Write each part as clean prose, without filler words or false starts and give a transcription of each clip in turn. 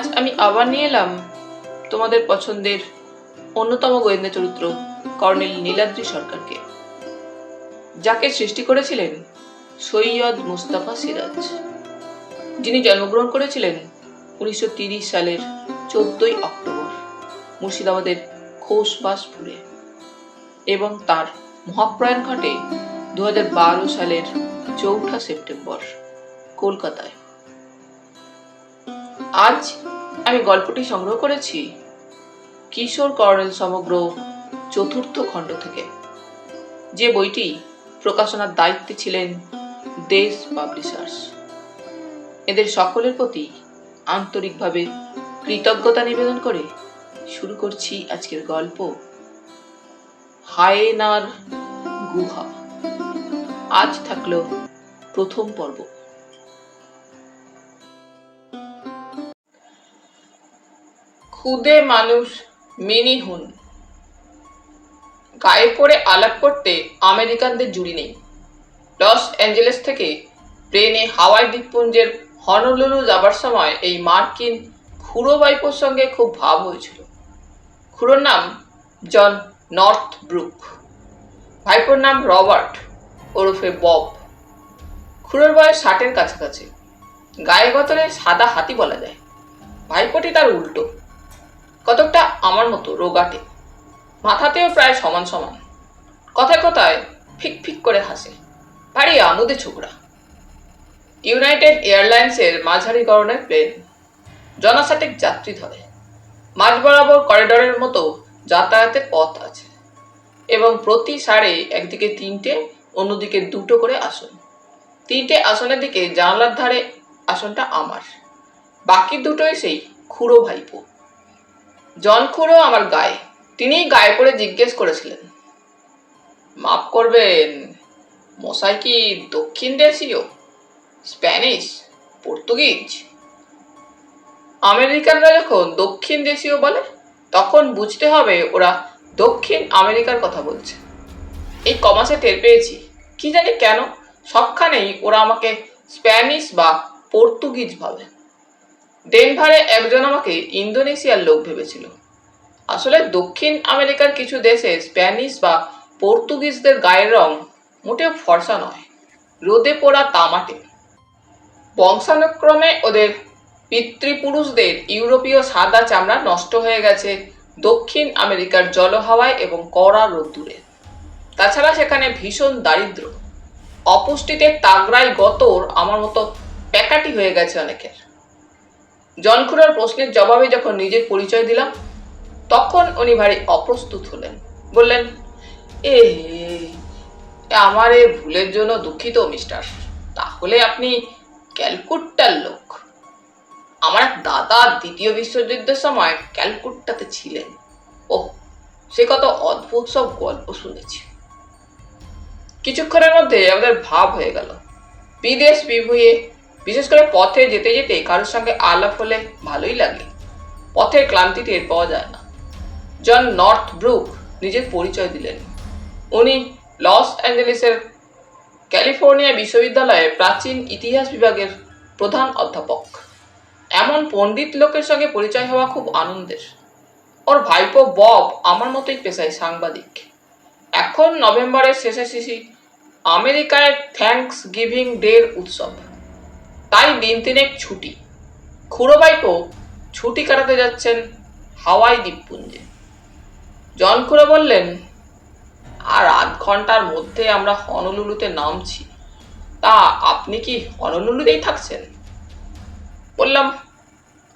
আজ আমি আবার নিয়ে এলাম তোমাদের পছন্দের অন্যতম গোয়েন্দা চরিত্র কর্নেল নীলাদ্রি সরকারকে, যাকে সৃষ্টি করেছিলেন সৈয়দ মুস্তাফা সিরাজ, যিনি জন্মগ্রহণ করেছিলেন 1930 সালের 14ই অক্টোবর মুর্শিদাবাদের খোসবাসপুরে এবং তার মহাপ্রয়াণ ঘটে 2012 সালের 4 সেপ্টেম্বর কলকাতায়। আজ আমি গল্পটি সংগ্রহ করেছি কিশোর কর্নেল সমগ্র 4র্থ খণ্ড থেকে, যে বইটি প্রকাশনার দায়িত্বে ছিলেন দেশ পাবলিশার্স। এদের সকলের প্রতি আন্তরিকভাবে কৃতজ্ঞতা নিবেদন করে শুরু করছি আজকের গল্প, হায়েনার গুহা। আজ থাকলো প্রথম পর্ব। খুদে মানুষ মিনি হুন। গায়ে পড়ে আলাপ করতে আমেরিকানদের জুড়ি নেই। লস অ্যাঞ্জেলেস থেকে প্লেনে হাওয়াই দ্বীপপুঞ্জের হনলুলু যাবার সময় এই মার্কিন খুড়ো ভাইপোর সঙ্গে খুব ভাব হয়েছিল। খুড়োর নাম জন নর্থ ব্রুক, ভাইপোর নাম রবার্ট ওরফে বব। খুড়োর বয়স 60-এর কাছাকাছি, গায়ে গতরে সাদা হাতি বলা যায়। ভাইপোটি তার উল্টো, কতকটা আমার মতো রোগাটে, মাথাতেও প্রায় সমান সমান, কথায় কথায় ফিক ফিক করে হাসে, ভারী আমোদে ছোকরা। ইউনাইটেড এয়ারলাইন্সের মাঝারি গড়নের প্লেন, জনশাটেক যাত্রী ধরে, মাঝ বরাবর করিডরের মতো যাতায়াতের পথ আছে এবং প্রতি সারে একদিকে 3টে, অন্যদিকে 2টো করে আসন। 3টে আসনের দিকে জানলার ধারে আসনটা আমার, বাকি 2টোই সেই খুড়ো ভাইপো। জন খুড়ো আমার গায়ে, তিনিই গায়ে পড়ে জিজ্ঞেস করেছিলেন, মাফ করবেন, মশাই কি দক্ষিণ দেশীয়, স্প্যানিশ, পর্তুগিজ? আমেরিকানরা যখন দক্ষিণ দেশীয় বলে তখন বুঝতে হবে ওরা দক্ষিণ আমেরিকার কথা বলছে। এই কমাসে টের পেয়েছি, কি জানি কেন সবখানেই ওরা আমাকে স্প্যানিশ বা পর্তুগিজ ভাবে। ডেনভারে একজন আমাকে ইন্দোনেশিয়ার লোক ভেবেছিল। আসলে দক্ষিণ আমেরিকার কিছু দেশে স্প্যানিশ বা পর্তুগিজদের গায়ের রং মোটেও ফর্সা নয়, রোদে পোড়া তামাটে। বংশানুক্রমে ওদের পিতৃপুরুষদের ইউরোপীয় সাদা চামড়া নষ্ট হয়ে গেছে দক্ষিণ আমেরিকার জলহাওয়ায় এবং কড়া রোদ্দুরে। তাছাড়া সেখানে ভীষণ দারিদ্র, অপুষ্টিতে তাগড়ায় গতর আমার মতো প্যাকাটি হয়ে গেছে অনেকের। জনখুড়োর প্রশ্নের জবাবে যখন নিজের পরিচয় দিলাম তখন উনি ভারী অপ্রস্তুত হলেন। বললেন, আমার এ ভুলের জন্য দুঃখিত মিস্টার। তাহলে আপনি ক্যালকুট্টার লোক? আমার এক দাদা 2য় বিশ্বযুদ্ধের সময় ক্যালকুট্টাতে ছিলেন। ওহ, সে কত অদ্ভুত সব গল্প শুনেছি। কিছুক্ষণের মধ্যে আমাদের ভাব হয়ে গেল। বিদেশ বিভুঁইয়ে, বিশেষ করে পথে যেতে যেতে কারোর সঙ্গে আলাপ হলে ভালোই লাগে, পথের ক্লান্তি টের পাওয়া যায় না। জন নর্থ ব্রুক নিজের পরিচয় দিলেন। উনি লস অ্যাঞ্জেলেসের ক্যালিফোর্নিয়া বিশ্ববিদ্যালয়ে প্রাচীন ইতিহাস বিভাগের প্রধান অধ্যাপক। এমন পণ্ডিত লোকের সঙ্গে পরিচয় হওয়া খুব আনন্দের। ওর ভাইপো বব আমার মতোই পেশায় সাংবাদিক। এখন নভেম্বরের শেষাশেষি আমেরিকায় থ্যাঙ্কস গিভিং ডের উৎসব, তাই দিন 3 ছুটি। খুড়ো ভাইপো ছুটি কাটাতে যাচ্ছেন হাওয়াই দ্বীপপুঞ্জে। জন খুড়ো বললেন, আর আধ ঘন্টার মধ্যে আমরা হনলুলুতে নামছি, তা আপনি কি হনলুলুতেই থাকছেন? বললাম,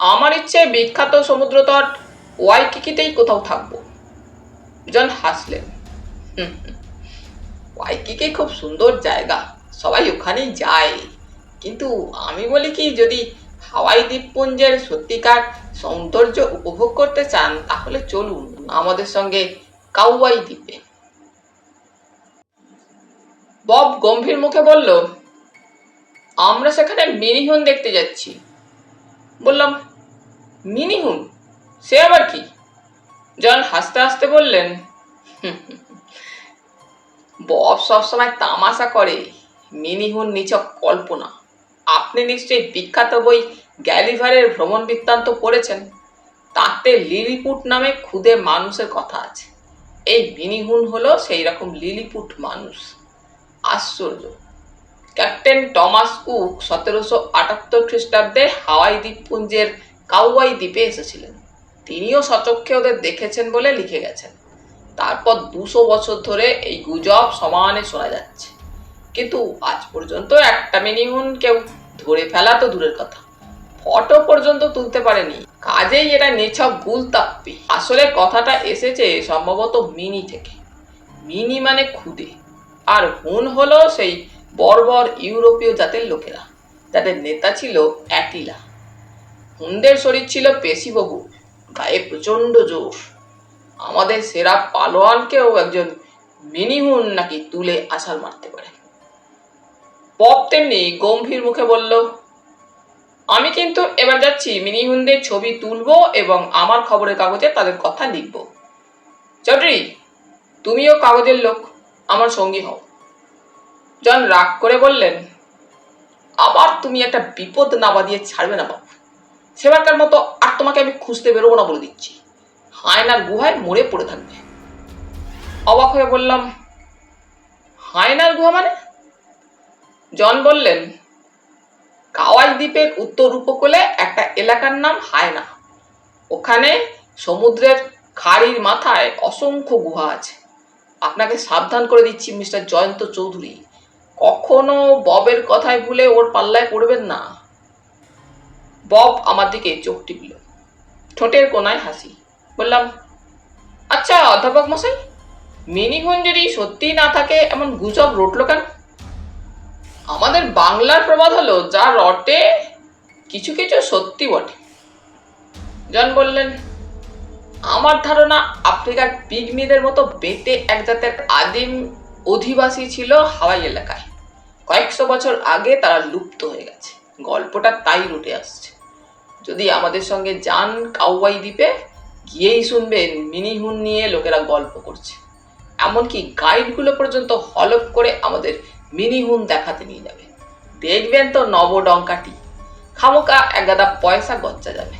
আমার ইচ্ছে বিখ্যাত সমুদ্রতট ওয়াইকিকিতেই কোথাও থাকবো। জন হাসলেন, ওয়াইকিকি খুব সুন্দর জায়গা, সবাই ওখানেই যায়, কিন্তু আমি বলি কি, যদি হাওয়াই দ্বীপপুঞ্জের সত্যিকার সৌন্দর্য উপভোগ করতে চান তাহলে চলুন আমাদের সঙ্গে কাউয়াই দ্বীপে। বব গম্ভীর মুখে বলল, আমরা সেখানে মিনিহুন দেখতে যাচ্ছি। বললাম, মিনিহুন, সে আবার কি? জন হাসতে হাসতে বললেন, বব সবসময় তামাশা করে, মিনিহুন নিছক কল্পনা। আপনি নিশ্চয়ই বিখ্যাত বই গ্যালিভারের ভ্রমণ বৃত্তান্ত পড়েছেন, তাতে লিলিপুট নামে খুদে মানুষের কথা আছে। এই মিনিহুন হলো সেই রকম লিলিপুট মানুষ। আশ্চর্য! ক্যাপ্টেন টমাস কুক 1778 খ্রিস্টাব্দে হাওয়াই দ্বীপপুঞ্জের কাউয়াই দ্বীপে এসেছিলেন। তিনিও সচক্ষে ওদের দেখেছেন বলে লিখে গেছেন। তারপর 200 বছর ধরে এই গুজব সমানে শোনা যাচ্ছে, কিন্তু আজ পর্যন্ত একটা মিনিহুন কেউ ধরে ফেলা তো দূরের কথা, ফটো পর্যন্ত তুলতে পারেনি। কাজেই এটা নিছক গুলতাপ্পি। আসলে কথাটা এসেছে সম্ভবত মিনি থেকে। মিনি মানে খুদে, আর হুন হলো সেই বর্বর ইউরোপীয় জাতের লোকেরা, যাদের নেতা ছিল অ্যাটিলা। হুনদের শরীর ছিল পেশিবহুল, গায়ে প্রচন্ড জোর। আমাদের সেরা পালোয়ানকেও একজন মিনিহুন নাকি তুলে আছাড় মারতে পারে। পপ তেমনি গম্ভীর মুখে বলল, আমি কিন্তু এবার যাচ্ছি মিনিহুনদের ছবি তুলবো এবং আমার খবরের কাগজে তাদের কথা লিখব। চৌধুরী, তুমিও কাগজের লোক, আমার সঙ্গী হও। জন রাগ করে বললেন, আবার তুমি একটা বিপদ না বাঁধিয়ে ছাড়বে না বাবু। সেবারকার মতো আর তোমাকে আমি খুঁজতে বেরোবো না বলে দিচ্ছি। হায়নার গুহায় মরে পড়ে থাকবে। অবাক হয়ে বললাম, হায়নার গুহা মানে? জন বললেন, কাওয়াই দ্বীপের উত্তর উপকূলে একটা এলাকার নাম হায়না। ওখানে সমুদ্রের খাড়ির মাথায় অসংখ্য গুহা আছে। আপনাকে সাবধান করে দিচ্ছি মিস্টার জয়ন্ত চৌধুরী, কখনো ববের কথায় ভুলে ওর পাল্লায় পড়বেন না। বব আমার দিকে চোখ টিপল, ঠোঁটের কোনায় হাসি। বললাম, আচ্ছা অধ্যাপক মশাই, মিনিহুন যদি সত্যি না থাকে এমন গুজব রটল কেন? আমাদের বাংলার প্রবাদ হলো, যা রটে কিছু কিছু সত্যি বটে। জন বললেন, আমার ধারণা আফ্রিকার পিগমিদের মতো বেটে এক জাতের আদিম অধিবাসী ছিল হাওয়াই এলাকায়। কয়েকশো বছর আগে তারা লুপ্ত হয়ে গেছে। গল্পটা তাই রটে আসছে। যদি আমাদের সঙ্গে যান কাউয়াই দ্বীপে, গিয়েই শুনবেন মিনিহুন নিয়ে লোকেরা গল্প করছে। এমনকি গাইডগুলো পর্যন্ত হলপ করে আমাদের মিনিহুন দেখাতে নিয়ে যাবে। দেখবেন তো নবডঙ্কাটি, খামোকা এক গাদা পয়সা গচ্চা যাবে।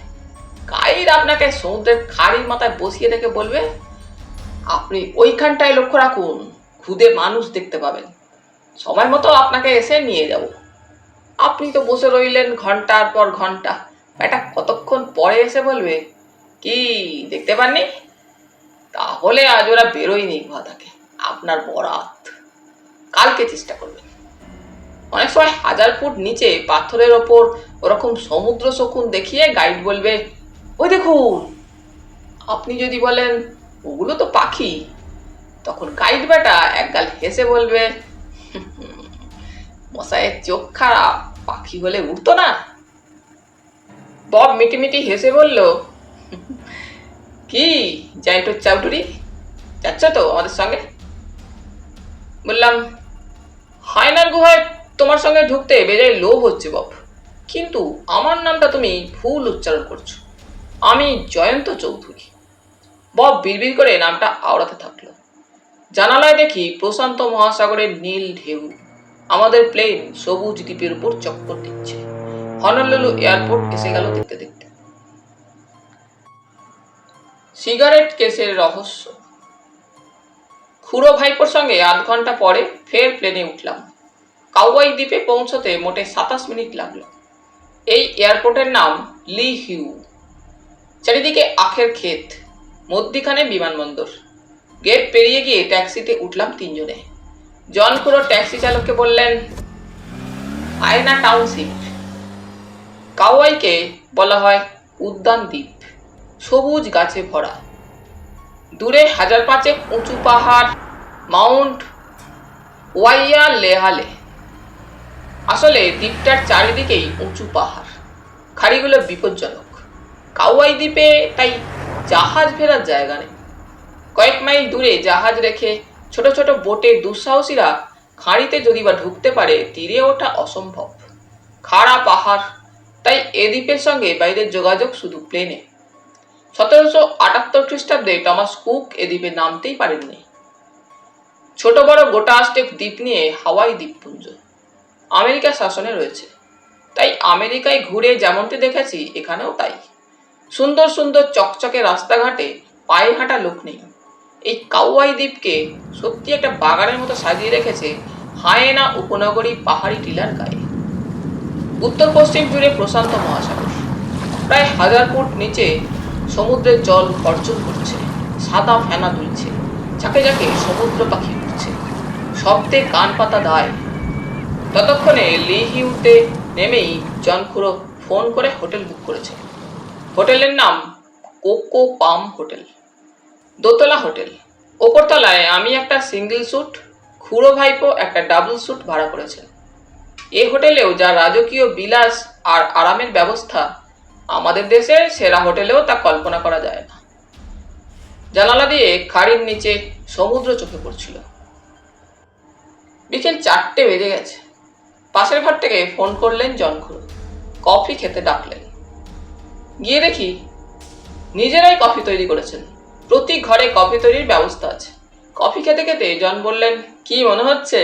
গাইড আপনাকে সমুদ্রের খাড়ির মাথায় বসিয়ে রেখে বলবে, আপনি ওইখানটায় লক্ষ্য রাখুন, খুদে মানুষ দেখতে পাবেন। সময় মতো আপনাকে এসে নিয়ে যাব। আপনি তো বসে রইলেন ঘন্টার পর ঘন্টা। এটা কতক্ষণ পরে এসে বলবে, কি দেখতে পাননি? তাহলে আজ ওরা বেরোয়নি গুহা থেকে, আপনার বরাত। কালকে চেষ্টা করবেন। অনেক সময় 1000 ফুট নিচে পাথরের ওপর ওরকম সমুদ্র শকুন দেখিয়ে গাইড বলবে, ওই দেখুন। আপনি যদি বলেন, ওগুলো তো পাখি, তখন গাইড বেটা একগাল হেসে বলবে, মশাইয়ের চোখ খারাপ, পাখি হলে উঠতো না। বব মিটিমিটি হেসে বলল, কি জয়ন্ত চৌধুরী, যাচ্ছ তো আমাদের সঙ্গে? বললাম, হায়নার গুহায় তোমার সঙ্গে ঢুকতে বেজায় লোভ হচ্ছে বব, কিন্তু আমার নামটা তুমি ভুল উচ্চারণ করছো। আমি জয়ন্ত চৌধুরী। বব বিড়বিড় করে নামটা আওড়াতে থাকলো। জানালায় দেখি প্রশান্ত মহাসাগরের নীল ঢেউ। আমাদের প্লেন সবুজ দ্বীপের উপর চক্কর দিচ্ছে। হনলুলু এয়ারপোর্ট এসে গেল দেখতে দেখতে। সিগারেট কেসের রহস্য। খুড়ো ভাইপোর সঙ্গে 8 ঘন্টা পরে ফের প্লেনে উঠলাম। কাউয়াই দ্বীপে পৌঁছতে মোটে 27 মিনিট লাগলো। এই এয়ারপোর্টের নাম লি হিউ। চারিদিকে আখের ক্ষেত, মধ্যিখানে বিমানবন্দর। গেট পেরিয়ে গিয়ে ট্যাক্সিতে উঠলাম 3 জনে। জন খুড়ো ট্যাক্সি চালককে বললেন, হায়না টাউনশিপ। কাউয়াইকে বলা হয় উদ্যান দ্বীপ, সবুজ গাছে ভরা। দূরে 1005 উঁচু পাহাড়, মাউন্ট ওয়াইয়া লেহালে। আসলে দ্বীপটার চারিদিকেই উঁচু পাহাড়, খাড়িগুলো বিপজ্জনক। কাউয়াই দ্বীপে তাই জাহাজ ফেরার জায়গা নেই। কয়েক মাইল দূরে জাহাজ রেখে ছোট ছোট বোটে দুঃসাহসীরা খাঁড়িতে যদি বা ঢুকতে পারে, তীরে ওঠা অসম্ভব। খাড়া পাহাড়, তাই এ দ্বীপের সঙ্গে বাইরের যোগাযোগ শুধু প্লেনে। 1778 খ্রিস্টাব্দে টমাস কুক এ দ্বীপে নামতেই পারেননি। ছোট বড় গোটা 8 দ্বীপ নিয়ে হাওয়াই দ্বীপপুঞ্জ আমেরিকার শাসনে রয়েছে। তাই আমেরিকায় ঘুরে যেমনটি দেখেছি এখানেও তাই। সুন্দর সুন্দর চকচকে রাস্তাঘাটে পায়ে হাঁটা লোক নেই। এই কাউয়াই দ্বীপকে সত্যি একটা বাগানের মতো সাজিয়ে রেখেছে হায়েনা উপনগরী পাহাড়ি টিলার গায়ে। উত্তর পশ্চিম জুড়ে প্রশান্ত মহাসাগর, প্রায় 1000 ফুট নিচে সমুদ্রের জল গর্জন করছে, সাদা ফেনা দুলছে, ঝাঁকে ঝাঁকে সমুদ্র পাখি উঠছে, শব্দে কান পাতা দায়। ততক্ষণে লিহিউতে নেমেই জনখুড়ো ফোন করে হোটেল বুক করেছে। হোটেলের নাম কোকো পাম হোটেল, দোতলা হোটেল। ওপরতলায় আমি একটা সিঙ্গেল স্যুট, খুড়ো ভাইপো একটা ডাবল স্যুট ভাড়া করেছেন। এ হোটেলেও যা রাজকীয় বিলাস আর আরামের ব্যবস্থা, আমাদের দেশের সেরা হোটেলেও তা কল্পনা করা যায় না। জানালা দিয়ে খাড়ির নিচে সমুদ্র চোখে পড়ছিল। বিকেল 4টে বেজে গেছে। পাশের ঘর থেকে ফোন করলেন জনখুড়ো, কফি খেতে ডাকলেন। গিয়ে দেখি নিজেরাই কফি তৈরি করেছেন। প্রতি ঘরে কফি তৈরির ব্যবস্থা আছে। কফি খেতে খেতে জন বললেন, কি মনে হচ্ছে,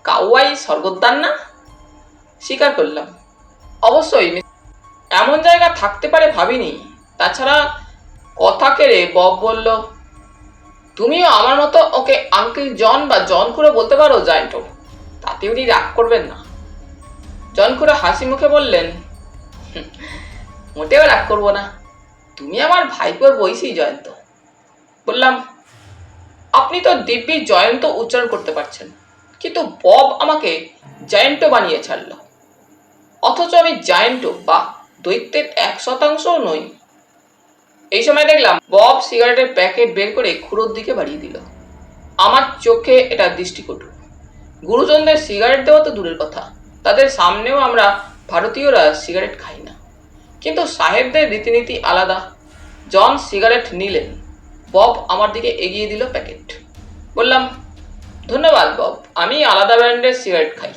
কাউয়াই স্বর্গদ্বার না? স্বীকার করলাম, অবশ্যই এমন জায়গা থাকতে পারে ভাবিনি। তাছাড়া কথা কেড়ে বব বলল, তুমিও আমার মতো ওকে আঙ্কেল জন বা জনখুড়ো বলতে পারো জায়েন্টো, তাতে উনি রাগ করবেন না। জনখুড়ো হাসি মুখে বললেন, মোটেও রাগ করবো না, তুমি আমার ভাইপোর বয়সী জয়ন্ত। বললাম, আপনি তো দিব্যি জয়ন্ত উচ্চারণ করতে পারছেন, কিন্তু বব আমাকে জায়েন্টো বানিয়ে ছাড়ল। অথচ আমি জায়েন্টো বা দৈত্যের 1% নই। এই সময় দেখলাম বব সিগারেটের প্যাকেট বের করে খুড়োর দিকে বাড়িয়ে দিল। আমার চোখে এটা দৃষ্টিকটু। গুরুজনদের সিগারেট দেওয়া তো দূরের কথা, তাদের সামনেও আমরা ভারতীয়রা সিগারেট খাই না। কিন্তু সাহেবদের রীতিনীতি আলাদা। জন সিগারেট নিলেন, বব আমার দিকে এগিয়ে দিল প্যাকেট। বললাম, ধন্যবাদ বব, আমি আলাদা ব্র্যান্ডের সিগারেট খাই,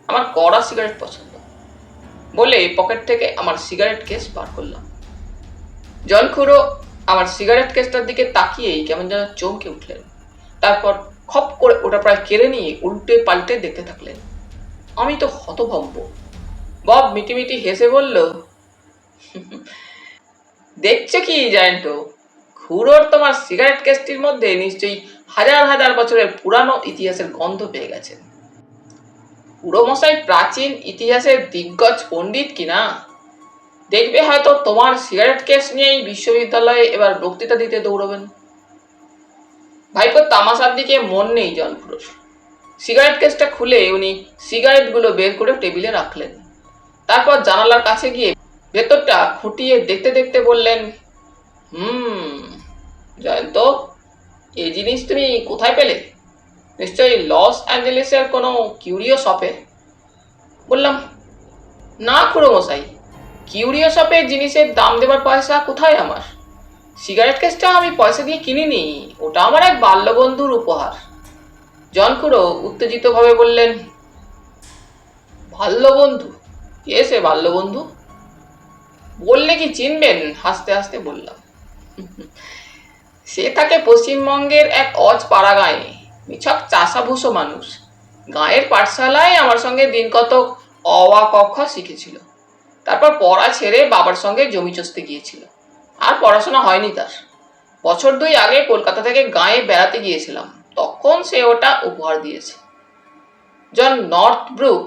আমার কড়া সিগারেট পছন্দ। বলে পকেট থেকে আমার সিগারেট কেস বার করলাম। জনখুড়ো আমার সিগারেট কেসটার দিকে তাকিয়েই কেমন যেন চমকে উঠলেন। তারপর খপ করে ওটা প্রায় কেড়ে নিয়ে উল্টে পাল্টে দেখতে থাকলেন। আমি তো হতভম্ব। বব মিটিমিটি হেসে বলল, দেখছো কি জায়েন্টো, খুড়োর তোমার সিগারেট কেসটির মধ্যে নিশ্চয়ই হাজার হাজার বছরের পুরানো ইতিহাসের গন্ধ পেয়ে গেছেন। খুড়ো মশাই প্রাচীন ইতিহাসের দিগ্গজ পণ্ডিত কিনা, দেখবে হয়তো তোমার সিগারেট কেস নিয়েই বিশ্ববিদ্যালয়ে এবার বক্তৃতা দিতে দৌড়বেন। ভাইপোর তামাশার দিকে মন নেই জনখুড়োর। সিগারেট কেসটা খুলে উনি সিগারেটগুলো বের করে টেবিলে রাখলেন। তারপর জানালার কাছে গিয়ে ভেতরটা খুঁটিয়ে দেখতে দেখতে বললেন, জয়ন্ত, এই জিনিস তুমি কোথায় পেলে? নিশ্চয়ই লস অ্যাঞ্জেলেসের কোনো কিউরিও শপে। বললাম, না খুড়ো মশাই, কিউরিও শপে জিনিসের দাম দেবার পয়সা কোথায় আমার? সিগারেট কেসটা আমি পয়সা দিয়ে কিনিনি, ওটা আমার এক বাল্যবন্ধুর উপহার। জনখুড়ো উত্তেজিতভাবে বললেন, বাল্যবন্ধু? কে সে বাল্যবন্ধু? বললে কি চিনবেন? হাসতে হাসতে বললাম, সে থাকে পশ্চিমবঙ্গের এক অজ পাড়া গাঁয়ে, নিছক চাষাভুষো মানুষ। গাঁয়ের পাঠশালায় আমার সঙ্গে দিন কতক অ আ ক খ শিখেছিল। তারপর পড়া ছেড়ে বাবার সঙ্গে জমি চষতে গিয়েছিল। আর পড়াশোনা হয়নি তার। বছর 2 আগে কলকাতা থেকে গাঁয়ে বেড়াতে গিয়েছিলাম, তখন সে ওটা উপহার দিয়েছে। জন নর্থব্রুক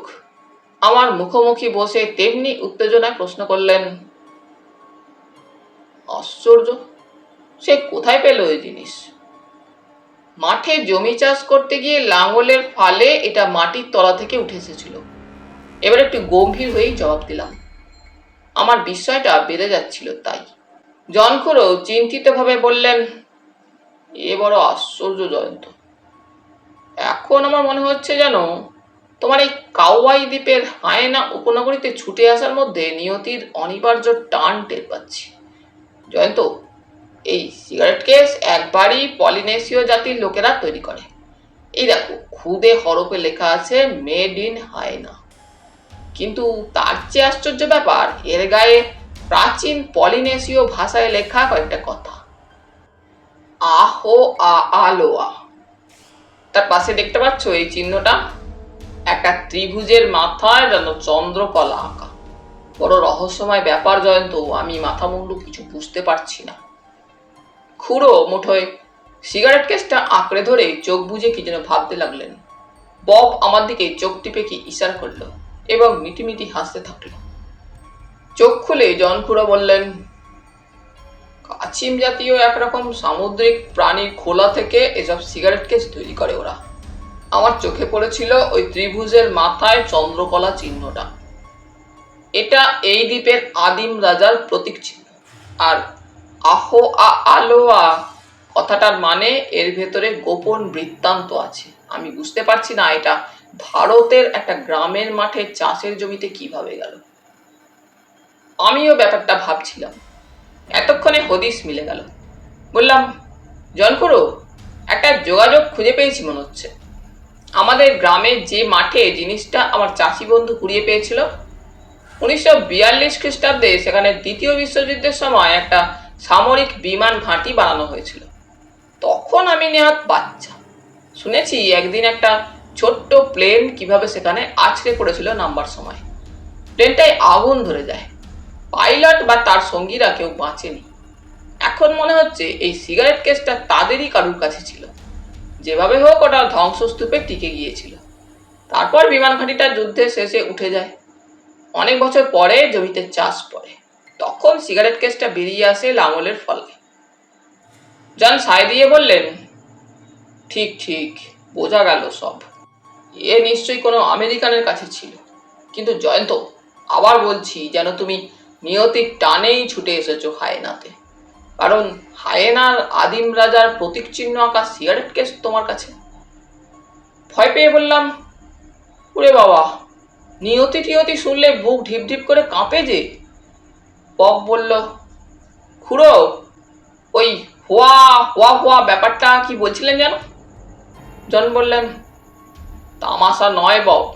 আমার মুখোমুখি বসে তেমনি উত্তেজনায় প্রশ্ন করলেন, আশ্চর্য, সে কোথায় পেল এই জিনিস? মাঠে জমি চাষ করতে গিয়ে লাঙলের ফালে এটা মাটির তলা থেকে উঠে এসেছিল। এবার একটু গম্ভীর হয়েই জবাব দিলাম। আমার বিস্ময়টা বেড়ে যাচ্ছিল তাই। জনখুড়ো চিন্তিতভাবে বললেন, এ বড় আশ্চর্য জয়ন্ত। এখন আমার মনে হচ্ছে যেন তোমার এই কাউয়াই দ্বীপের হায়েনা উপনগরীতে ছুটে আসার মধ্যে নিয়তির অনিবার্য টান টের পাচ্ছি। জয়ন্ত, এই সিগারেট কেস একবারই পলিনেশীয় জাতির লোকেরা তৈরি করে। এই দেখো, খুদে হরফে লেখা আছে মেড ইন হায়েনা। কিন্তু তার চেয়ে আশ্চর্য ব্যাপার, এর গায়ে প্রাচীন পলিনেশীয় ভাষায় লেখা কয়েকটা কথা। আহো আ আলোয়া। তার পাশে দেখতে পাচ্ছ এই চিহ্নটা, একটা ত্রিভুজের মাথায় যেন চন্দ্রকলা আঁকা। বড় রহস্যময় ব্যাপার জয়ন্ত, আমি মাথা মুন্ডু কিছু বুঝতে পারছি না। খুড়ো মুঠোয় সিগারেট কেসটা আঁকড়ে ধরে চোখ বুজে কি যেন ভাবতে লাগলেন। বব আমার দিকে চোখ টিপে কি ইশারা করলো এবং মিটিমিটি হাসতে থাকলো। চোখ খুলে জন খুড়ো বললেন, কাছিম জাতীয় একরকম সামুদ্রিক প্রাণীর খোলা থেকে এসব সিগারেট কেস তৈরি করে ওরা। আমার চোখে পড়েছিল ওই ত্রিভুজের মাথায় চন্দ্রকলা চিহ্নটা। এটা এই দ্বীপের আদিম রাজার প্রতীক চিহ্ন। আর আহো আলোয়া কথাটার মানে এর ভেতরে গোপন বৃত্তান্ত আছে। আমি বুঝতে পারছি না এটা ভারতের একটা গ্রামের মাঠে চাষের জমিতে কিভাবে গেল। আমিও ব্যাপারটা ভাবছিলাম। এতক্ষণে হদিস মিলে গেল। বললাম, জনখুড়ো, একটা যোগাযোগ খুঁজে পেয়েছি মনে হচ্ছে। আমাদের গ্রামের যে মাঠে জিনিসটা আমার চাষি বন্ধু কুড়িয়ে পেয়েছিল, 1942 খ্রিস্টাব্দে সেখানে দ্বিতীয় বিশ্বযুদ্ধের সময় একটা সামরিক বিমান ঘাঁটি বানানো হয়েছিল। তখন আমি নেহাত বাচ্চা। শুনেছি একদিন একটা ছোট্ট প্লেন কিভাবে সেখানে আছড়ে পড়েছিল নামবার সময়। প্লেনটায় আগুন ধরে যায়। পাইলট বা তার সঙ্গীরা কেউ বাঁচেনি। এখন মনে হচ্ছে এই সিগারেট কেসটা তাদেরই কারুর কাছে ছিল। যেভাবে হোক ওটা ধ্বংসস্তূপে টিকে গিয়েছিল। তারপর বিমান ঘাঁটিটা যুদ্ধের শেষে উঠে যায়। অনেক বছর পরে জমিতে চাষ পড়ে। তখন সিগারেট কেসটা বেরিয়ে আসে লাঙলের ফলে। জন সায় দিয়ে বললেন, ঠিক ঠিক, বোঝা গেল সব। এ নিশ্চয়ই কোনো আমেরিকানের কাছে ছিল। কিন্তু জয়ন্ত, আবার বলছি, যেন তুমি নিয়তির টানেই ছুটে এসেছো হায়েনাতে। কারণ হায়েনার আদিম রাজার প্রতীক চিহ্ন আঁকা সিগারেট কেস তোমার কাছে। ভয় পেয়ে বললাম, ওরে বাবা, নিয়তি টিয়তি শুনলে বুক ঢিপ ঢিপ করে কাঁপে যে। বব বলল, খুড়ো, ওই হোয়া হোয়া হোয়া ব্যাপারটা কি বলছিলেন যেন? জন বললেন, তামাশা নয় বব,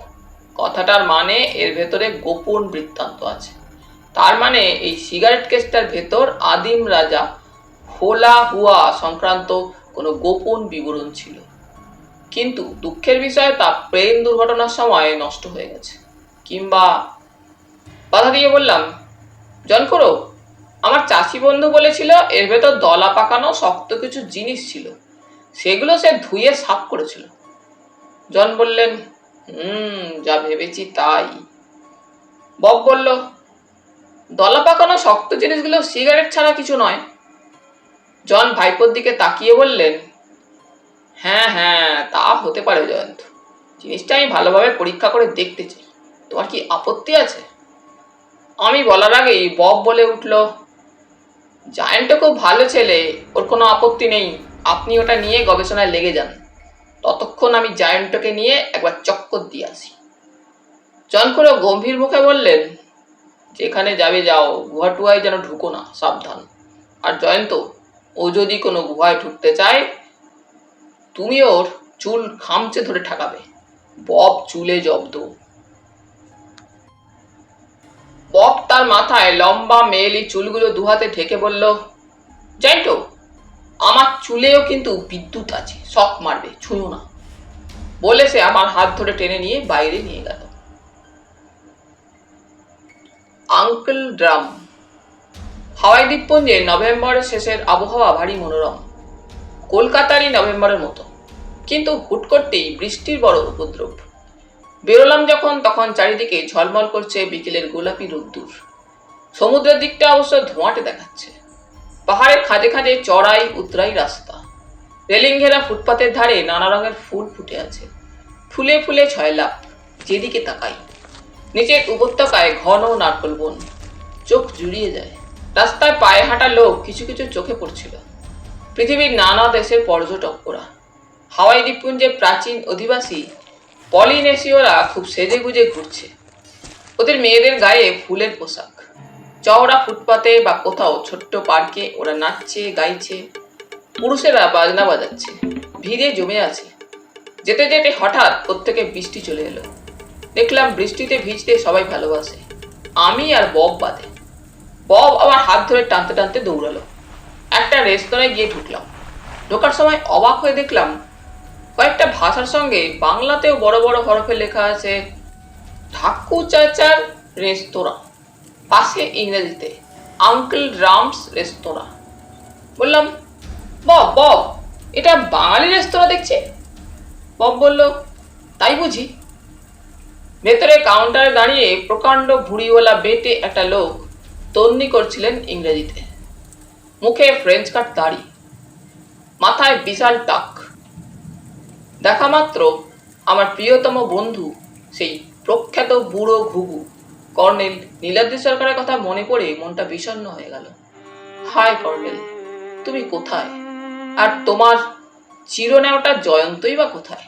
কথাটার মানে এর ভেতরে গোপন বৃত্তান্ত আছে। তার মানে এই সিগারেট কেসটার ভেতর আদিম রাজা হোলা হুয়া সংক্রান্ত কোনো গোপন বিবরণ ছিল। কিন্তু দুঃখের বিষয় তা প্লেন দুর্ঘটনার সময় নষ্ট হয়ে গেছে। কিংবা বাধা দিয়ে বললাম, জনখুড়ো, আমার চাষি বন্ধু বলেছিল এর ভেতর দলা পাকানো শক্ত কিছু জিনিস ছিল, সেগুলো সে ধুয়ে সাফ করেছিল। জন বললেন, যা ভেবেছি তাই। বব বলল, দলা পাকানো শক্ত জিনিসগুলো সিগারেট ছাড়া কিছু নয়। জন ভাইপোর দিকে তাকিয়ে বললেন, হ্যাঁ হ্যাঁ, তা হতে পারে জয়ন্ত। জিনিসটা আমি ভালোভাবে পরীক্ষা করে দেখতে চাই। তোমার কি আপত্তি আছে? আমি বলার আগেই বব বলে উঠল, জায়েন্টটা খুব ভালো ছেলে, ওর কোনো আপত্তি নেই। আপনি ওটা নিয়ে গবেষণায় লেগে যান। ততক্ষণ আমি জায়েন্টকে নিয়ে একবার চক্কর দিয়ে আসি। জনখুড়ো গম্ভীর মুখে বললেন, যেখানে যাবে যাও, গুহা টুহায় যেন ঢুকো না, সাবধান। আর জয়ন্ত, ও যদি কোনো গুহায় ঢুকতে চায়, তুমি ওর চুল খামচে ধরে ঠেকাবে। বব চুলে জব্দ। বব তার মাথায় লম্বা মেয়েলি চুলগুলো দুহাতে ঢেকে বলল, জয়ন্ত, আমার চুলেও কিন্তু বিদ্যুৎ আছে, শক মারবে, ছুঁয়ো না। বলে সে আমার হাত ধরে টেনে নিয়ে বাইরে নিয়ে গেল। Uncle drum. হাওয়াই দ্বীপপুঞ্জে নভেম্বরের শেষের আবহাওয়া ভারী মনোরম, কলকাতারই নভেম্বরের মতো। কিন্তু হুট করতেই বৃষ্টির বড় উপদ্রব। বেরোলাম যখন, তখন চারিদিকে ঝলমল করছে বিকেলের গোলাপি রোদ্দুর। সমুদ্রের দিকটা অবশ্য ধোঁয়াটে দেখাচ্ছে। পাহাড়ের খাঁজে খাঁজে চড়াই উতরাই রাস্তা। রেলিং ঘেরা ফুটপাতের ধারে নানা রঙের ফুল ফুটে আছে। ফুলে ফুলে ছয়লাভ, যেদিকে তাকাই। নিচের উপত্যকায় ঘন নারকল বন, চোখ জুড়িয়ে যায়। রাস্তায় পায়ে হাঁটা লোক কিছু কিছু চোখে পড়ছিল। পৃথিবীর নানা দেশের পর্যটক ওরা। হাওয়াই দ্বীপপুঞ্জের প্রাচীন অধিবাসী পলিনেশীয়রা খুব সেজে গুজে ঘুরছে। ওদের মেয়েদের গায়ে ফুলের পোশাক। চওড়া ফুটপাতে বা কোথাও ছোট্ট পার্কে ওরা নাচছে, গাইছে। পুরুষেরা বাজনা বাজাচ্ছে। ভিড়ে জমে আছে। যেতে যেতে হঠাৎ প্রত্যেকে বৃষ্টি চলে এলো। দেখলাম বৃষ্টিতে ভিজতে সবাই ভালোবাসে, আমি আর বব বাদে। বব আমার হাত ধরে টানতে টানতে দৌড়ালো। একটা রেস্তোরাঁয় গিয়ে ঢুকলাম। ঢোকার সময় অবাক হয়ে দেখলাম কয়েকটা ভাষার সঙ্গে বাংলাতেও বড় বড় হরফে লেখা আছে ঠাকু চাচার রেস্তোরাঁ, পাশে ইংরেজিতে আঙ্কেল রামস রেস্তোরাঁ। বললাম, বব বব, এটা বাঙালি রেস্তোরাঁ দেখছি। বব বলল, তাই বুঝি? ভেতরে কাউন্টারে দাঁড়িয়ে প্রকাণ্ড ভুঁড়িওয়ালা বেটে একটা লোক তন্নি করছিলেন ইংরেজিতে। মুখে ফ্রেঞ্চ কাট দাড়ি, মাথায় বিশাল টাক। দেখা মাত্র আমার প্রিয়তম বন্ধু, সেই প্রখ্যাত বুড়ো ঘুঘু কর্নেল নীলাদ্রি সরকারের কথা মনে পড়ে মনটা বিষণ্ণ হয়ে গেল। হায় কর্নেল, তুমি কোথায়? আর তোমার চিরনেওটা জয়ন্তই বা কোথায়?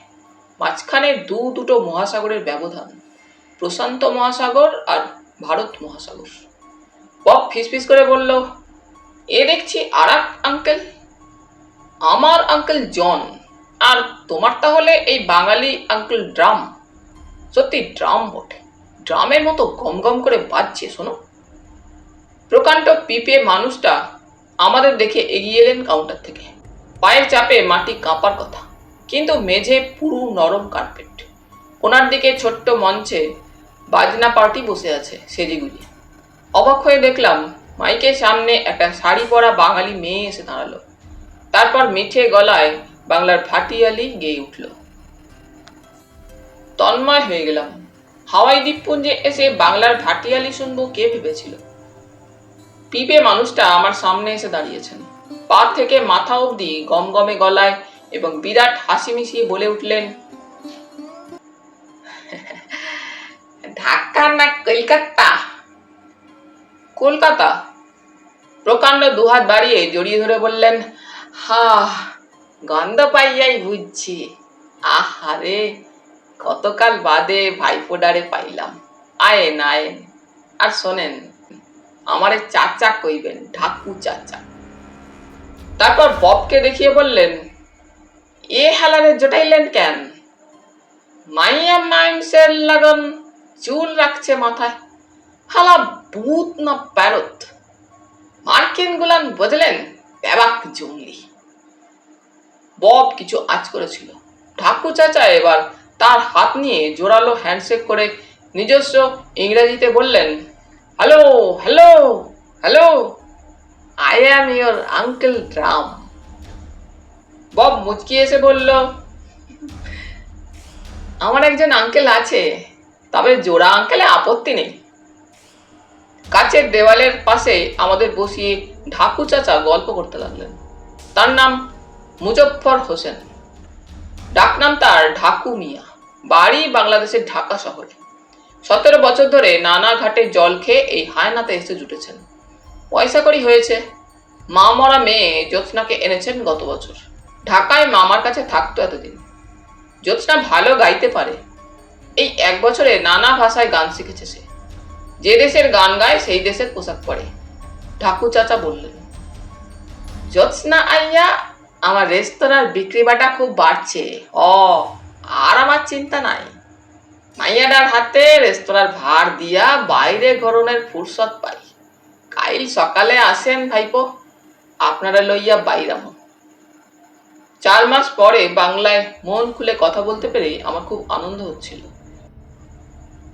মাঝখানে দুটো মহাসাগরের ব্যবধান, প্রশান্ত মহাসাগর আর ভারত মহাসাগর। বব ফিসফিস করে বলল, এ দেখছি আর এক আঙ্কেল। আমার আঙ্কেল জন, আর তোমার তাহলে এই বাঙালি আঙ্কেল ড্রাম। সত্যি ড্রাম বটে, ড্রামের মতো গম গম করে বাজছে। শোনো। প্রকাণ্ড পিপে মানুষটা আমাদের দেখে এগিয়ে এলেন কাউন্টার থেকে। পায়ের চাপে মাটি কাঁপার কথা, কিন্তু মেঝে পুরু নরম কার্পেট। কোনার দিকে ছোট্ট মঞ্চে বাজনা পার্টি বসে আছে সেজেগুজে। অবাক হয়ে দেখলাম মাইকের সামনে একটা শাড়ি পরা বাঙালি মেয়ে এসে দাঁড়ালো। তারপর মিঠে গলায় বাংলার ভাটিয়ালি গেয়ে উঠল। তন্ময় হয়ে গেলাম। হাওয়াই দ্বীপপুঞ্জে এসে বাংলার ভাটিয়ালি শুনবো কে ভেবেছিল? পিপে মানুষটা আমার সামনে এসে দাঁড়িয়েছেন। পা থেকে মাথা অবধি গমগমে গলায় এবং বিরাট হাসি মিশিয়ে বলে উঠলেন, ঢাকা না কলকাতা? কলকাতা। প্রকাণ্ড দুহাত বাড়িয়ে জড়িয়ে ধরে বললেন, হা, গন্ধ পাইয়াই বুঝছি। আহারে, কতকাল বাদে ভাইফোডারে পাইলাম। আয়েন আয়েন, আর শোনেন, আমারে চাচা কইবেন, ঢাকু চাচা। তারপর ববকে দেখিয়ে বললেন, এ হালারে জোটাইলেন কেন? মাইয়া মাইন্সের লাগন চুল রাখছে মাথায়। হালা ভূত না প্যারত? মার্কিন গুলান বুঝলেন, ব্যাবাক জঙ্গলি। বব কিছু আঁচ করেছিল। ঠাকুর চাচা এবার তার হাত নিয়ে জোরালো হ্যান্ডশেক করে নিজস্ব ইংরেজিতে বললেন, hello hello hello, I am your uncle drum. Bob মুচকি এসে বলল, আমার একজন আঙ্কেল আছে, তবে জোড়া আঙ্কেলে আপত্তি নেই। কাছের দেওয়ালের পাশে আমাদের বসিয়ে ঢাকু চাচা গল্প করতে লাগলেন। তার নাম মুজফ্ফর হোসেন, ডাকনাম তার ঢাকু মিয়া। বাড়ি বাংলাদেশের ঢাকা শহরে। 17 বছর ধরে নানা ঘাটে জল খেয়ে এই হায়নাতে এসে জুটেছেন। পয়সা কড়ি হয়েছে। মা মরা মেয়ে জ্যোৎস্নাকে এনেছেন গত বছর। ঢাকায় মামার কাছে থাকতো এতদিন। জ্যোৎস্না ভালো গাইতে পারে। এই 1 বছরে নানা ভাষায় গান শিখেছে সে। যে দেশের গান গায় সেই দেশের পোশাক পরে। ঠাকুর চাচা বললেন, জ্যোৎস্না আইয়া আমার রেস্তোরাঁর বিক্রি বাটা খুব বাড়ছে। আর আমার চিন্তা নাই। মাইয়াডার হাতে রেস্তোরাঁর ভার দিয়া বাইরে ঘরনের ফুরসত পাই। কাইল সকালে আসেন ভাইপো, আপনারা লইয়া বাইরাম। 4 মাস পরে বাংলায় মন খুলে কথা বলতে পেরে আমার খুব আনন্দ হচ্ছিল।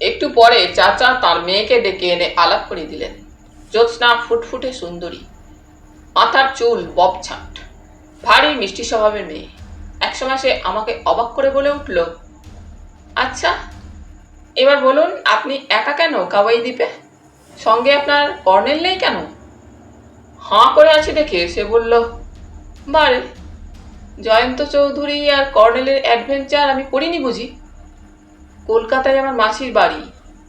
একটু পরে চাচা তার মেয়েকে ডেকে এনে আলাপ করে দিলেন। জ্যোৎস্না ফুটফুটে সুন্দরী, মাথার চুল বব ছাট, ভারী মিষ্টি স্বভাবের মেয়ে। একসময় সে আমাকে অবাক করে বলে উঠল, আচ্ছা, এবার বলুন, আপনি একা কেন কাওয়াই দ্বীপে? সঙ্গে আপনার কর্নেল নেই কেন? হাঁ করে আছি দেখে সে বলল, বারে, জয়ন্ত চৌধুরী আর কর্নেলের অ্যাডভেঞ্চার আমি পড়িনি বুঝি? কলকাতায় আমার মাসির বাড়ি।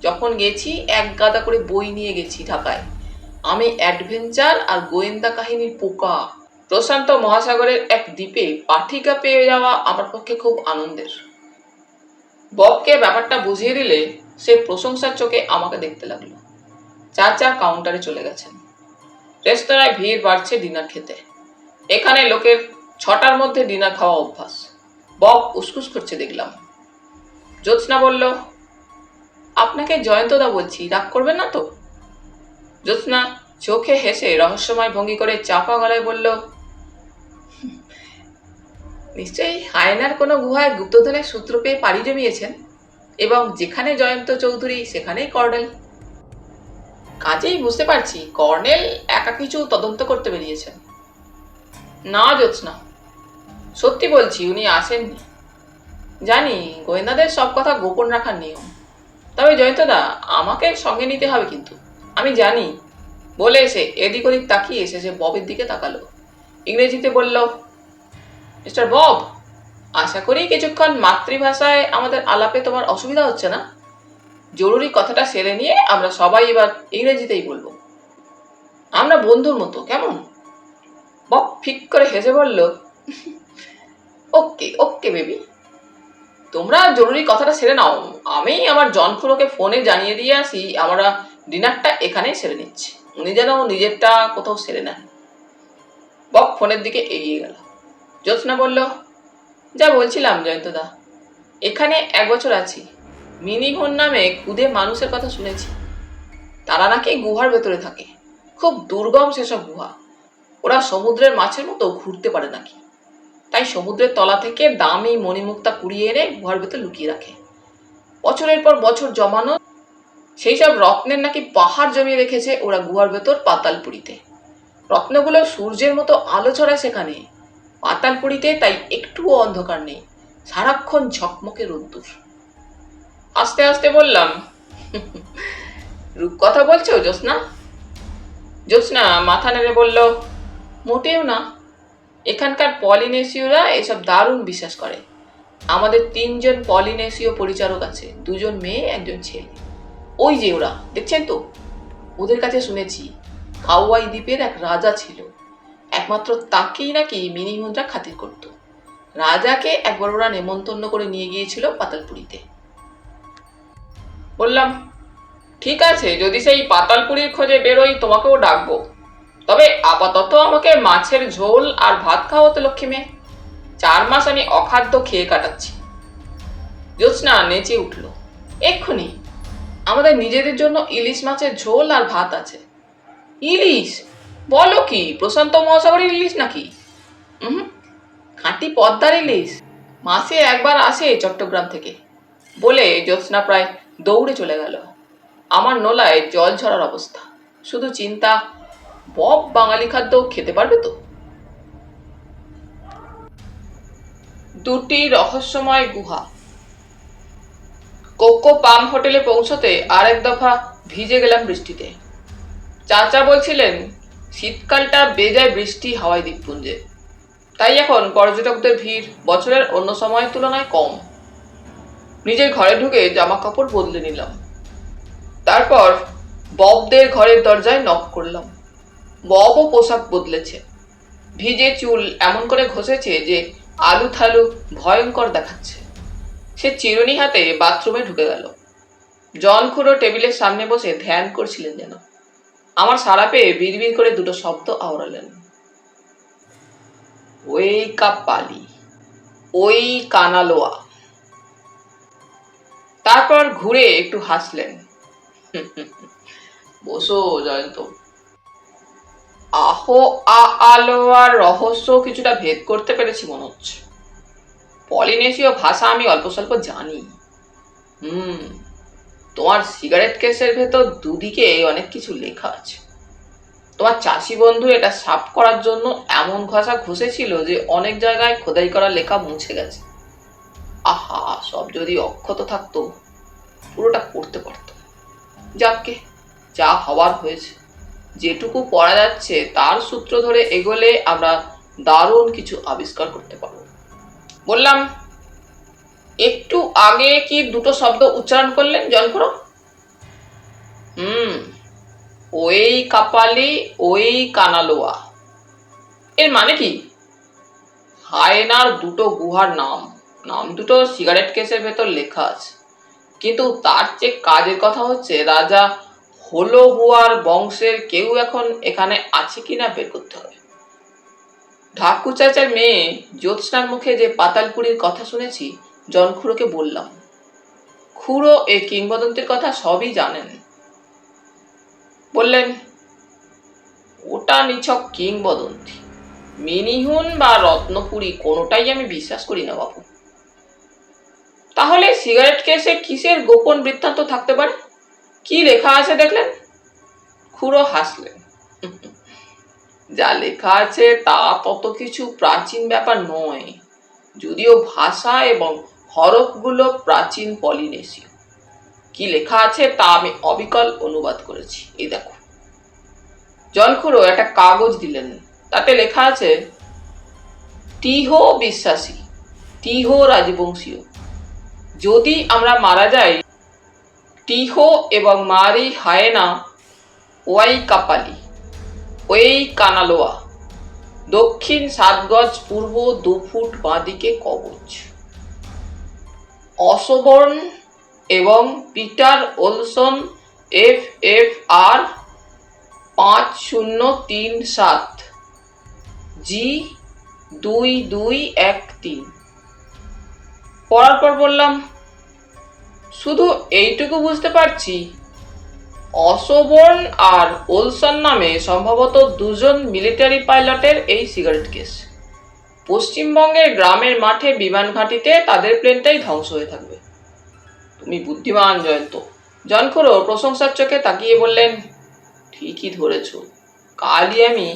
যখন গেছি 1 গাদা করে বই নিয়ে গেছি ঢাকায়। আমি অ্যাডভেঞ্চার আর গোয়েন্দা কাহিনীর পোকা। প্রশান্ত মহাসাগরের এক দ্বীপে পাঠিকা পেয়ে যাওয়া আমার পক্ষে খুব আনন্দের। ববকে ব্যাপারটা বুঝিয়ে দিলে সে প্রশংসার চোখে আমাকে দেখতে লাগলো। চাচা কাউন্টারে চলে গেছেন। রেস্তোরাঁয় ভিড় বাড়ছে ডিনার খেতে। এখানে লোকের 6টার মধ্যে ডিনার খাওয়া অভ্যাস। বব উসকুস করছে দেখলাম। জ্যোৎস্না বলল, আপনাকে জয়ন্তদা বলছি, রাগ করবেন না তো? জ্যোৎস্না চোখে হেসে রহস্যময় ভঙ্গি করে চাপা গলায় বলল, নিশ্চয়ই হায়নার কোনো গুহায় গুপ্তধনের সূত্র পেয়ে পাড়ি জমিয়েছেন, এবং যেখানে জয়ন্ত চৌধুরী সেখানেই কর্নেল। কাজেই বুঝতে পারছি কর্নেল একা কিছু তদন্ত করতে বেরিয়েছেন। না জ্যোৎস্না, সত্যি বলছি উনি আসেননি। জানি গোয়েন্দাদের সব কথা গোপন রাখার নিয়ম, তবে জয়ন্তদা আমাকে সঙ্গে নিতে হবে কিন্তু। আমি জানি। বলে এসে এদিক ওদিক তাকিয়ে এসে ববের দিকে তাকালো। ইংরেজিতে বলল, মিস্টার বব, আশা করি কিছুক্ষণ মাতৃভাষায় আমাদের আলাপে তোমার অসুবিধা হচ্ছে না। জরুরি কথাটা সেরে নিয়ে আমরা সবাই এবার ইংরেজিতেই বলবো। আমরা বন্ধুর মতো, কেমন? বব ফিক করে হেসে বলল, ওকে ওকে বেবি, তোমরা জরুরি কথাটা সেরে নাও। আমি আমার জনখুড়োকে ফোনে জানিয়ে দিয়ে আসি আমরা ডিনারটা এখানেই সেরে নিচ্ছি। উনি যেন নিজেরটা কোথাও সেরে নেন। বব ফোনের দিকে এগিয়ে গেল। জ্যোৎস্না বলল, যা বলছিলাম জয়ন্তদা, এখানে 1 বছর আছি। মিনিঘন নামে ক্ষুদে মানুষের কথা শুনেছি। তারা নাকি গুহার ভেতরে থাকে। খুব দুর্গম সেসব গুহা। ওরা সমুদ্রের মাছের মতো ঘুরতে পারে নাকি। তাই সমুদ্রের তলা থেকে দামি মণিমুক্তা কুড়িয়ে এনে গুহার ভেতর লুকিয়ে রাখে। বছরের পর বছর জমানো সেই সব রত্নের নাকি পাহাড় জমিয়ে রেখেছে ওরা গুহার ভেতর পাতালপুরীতে। রত্নগুলো সূর্যের মতো আলো ছড়ায় সেখানে। পাতালপুরীতে তাই একটুও অন্ধকার নেই, সারাক্ষণ ঝকমকে রোদ্দুর। আস্তে আস্তে বললাম, রূপকথা বলছো জ্যোৎস্না? জ্যোৎস্না মাথা নেড়ে বলল, মোটেও না। এখানকার পলিনেশীয়রা এসব দারুণ বিশ্বাস করে। আমাদের 3 জন পলিনেশীয় পরিচারক আছে, 2 জন মেয়ে 1 জন ছেলে। ওই যে ওরা দেখছেন তো, ওদের কাছে শুনেছি হাওয়াই দ্বীপের এক রাজা ছিল। একমাত্র তাকেই নাকি মিনিমুনরা খাতির করত। রাজাকে একবার ওরা নেমন্তন্ন করে নিয়ে গিয়েছিল পাতালপুরীতে। বললাম, ঠিক আছে, যদি সেই পাতালপুরীর খোঁজে বেরোই তোমাকেও ডাকবো। তবে আপাতত আমাকে মাছের ঝোল আর ভাত খাওয়াতে লক্ষ্মী মেয়ে। 4 মাস আমি অখাদ্য খেয়ে কাটাচ্ছি। জ্যোৎস্না নেচে উঠল, এক্ষুনি আমাদের নিজেদের জন্য ইলিশ মাছের ঝোল আর ভাত আছে। ইলিশ? বলো কি, প্রশান্ত মহাসাগরের ইলিশ নাকি? হুম, খাঁটি পদ্মার ইলিশ। মাসে একবার আসে চট্টগ্রাম থেকে। বলে জ্যোৎস্না প্রায় দৌড়ে চলে গেল। আমার নোলায় জল ঝরার অবস্থা। শুধু চিন্তা, বব বাঙালি খাদ্য খেতে পারবে তো? 2টি রহস্যময় গুহা। কোকো পাম হোটেলে পৌঁছতে আরেক দফা ভিজে গেলাম বৃষ্টিতে। চাচা বলছিলেন শীতকালটা বেজায় বৃষ্টি হাওয়াই দ্বীপপুঞ্জে। তাই এখন পর্যটকদের ভিড় বছরের অন্য সময়ের তুলনায় কম। নিজের ঘরে ঢুকে জামা কাপড় বদলে নিলাম। তারপর ববদের ঘরের দরজায় নক করলাম। ববও পোশাক বদলেছে। ভিজে চুল এমন করে ঘষেছে যে আলু থালু ভয়ঙ্কর দেখাচ্ছে। সে চিরুনি হাতে বাথরুমে ঢুকে গেল। জনখুড়ো টেবিলের সামনে বসে ধ্যান করছিলেন যেন। আমার সাড়া পেয়ে বিড়বিড় করে 2টো শব্দ আওড়ালেন, ওই কাপালি, ওই কানালোয়া। তারপর ঘুরে একটু হাসলেন। বসো জয়ন্ত। আহো আলোয়ার রহস্য কিছুটা ভেদ করতে পেরেছি মনে হচ্ছে। পলিনেশীয় ভাষা আমি অল্প স্বল্প জানি। তোমার সিগারেট কেসের ভেতর দুদিকে অনেক কিছু লেখা আছে। তোমার চাষি বন্ধু এটা সাফ করার জন্য এমন ঘষা ঘষেছিল যে অনেক জায়গায় খোদাই করা লেখা মুছে গেছে। আহা, সব যদি অক্ষত থাকতো, পুরোটা পড়তে পারতো। যাকে যা হওয়ার হয়েছে। যেটুকু পড়া যাচ্ছে তার সূত্র ধরে এগোলে আমরা দারুণ কিছু আবিষ্কার করতে পারব। বললাম, একটু আগে কি 2টো শব্দ উচ্চারণ করলেন জনখুড়ো? ওই কাপালি, ওই কানালোয়া। এর মানে কি? হায়নার 2টো গুহার নাম। নাম দুটো সিগারেট কেসের ভেতর লেখা আছে। কিন্তু তার চেয়ে কাজের কথা হচ্ছে রাজা হলো হুয়ার বংশের কেউ এখন এখানে আছে কিনা বের করতে হবে। ঢাকু চাচার মেয়ে জ্যোৎস্নার মুখে যে পাতালপুরীর কথা শুনেছি জনখুড়োকে বললাম। খুড়ো এই কিংবদন্তির কথা সবই জানেন। বললেন, ওটা নিছক কিংবদন্তি। মিনিহুন বা রত্নপুরী কোনোটাই আমি বিশ্বাস করি না বাবু। তাহলে সিগারেট কেসে কিসের গোপন বৃত্তান্ত থাকতে পারে? কি লেখা আছে দেখলেন? খুড়ো হাসলেন। যা লেখা আছে তা তত কিছু প্রাচীন ব্যাপার নয়, যদিও ভাষা এবং হরফগুলো প্রাচীন পলিনেশীয়। কি লেখা আছে তা আমি অবিকল অনুবাদ করেছি, এই দেখো। জনখুড়ো একটা কাগজ দিলেন, তাতে লেখা আছে, টিহো বিশ্বাসী, টিহো রাজবংশীয়। যদি আমরা মারা যাই, টিহো এবং মারি হায়না ওয়াই কাপালি ওই কানালোয়া, দক্ষিণ 7 গজ, পূর্ব 2 ফুট, বাঁদিকে কবচ। অসবর্ন এবং পিটার ওলসন FFR 5037 জি 2213। পড়ার পর বললাম, শুধু এইটুকু বুঝতে পারছি, অসবর্ন আর ওলসন নামে সম্ভবত 2 জন মিলিটারি পাইলটের এই সিগারেট কেস। পশ্চিমবঙ্গের গ্রামের মাঠে বিমান ঘাঁটিতে তাদের প্লেনটাই ধ্বংস হয়ে থাকবে। তুমি বুদ্ধিমান জয়ন্ত। জনখুড়ো প্রশংসার চোখে তাকিয়ে বললেন, ঠিকই ধরেছ। কালই আমি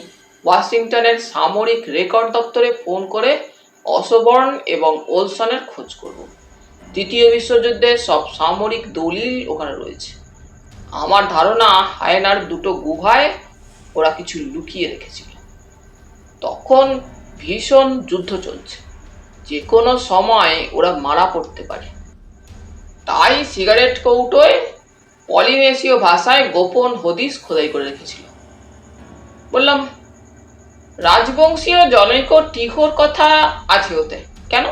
ওয়াশিংটনের সামরিক রেকর্ড দপ্তরে ফোন করে অসবর্ন এবং ওলসনের খোঁজ করব। দ্বিতীয় বিশ্বযুদ্ধের সব সামরিক দলিল ওখানে রয়েছে। আমার ধারণা হায়নার 2টো গুহায় ওরা কিছু লুকিয়ে রেখেছিল। তখন ভীষণ যুদ্ধ চলছে, যে কোনো সময় ওরা মারা পড়তে পারে। তাই সিগারেট কৌটোয় পলিনেশীয় ভাষায় গোপন হদিস খোদাই করে রেখেছিল। বললাম, রাজবংশীয় জনৈক টিহোর কথা আছে ওতে, কেন?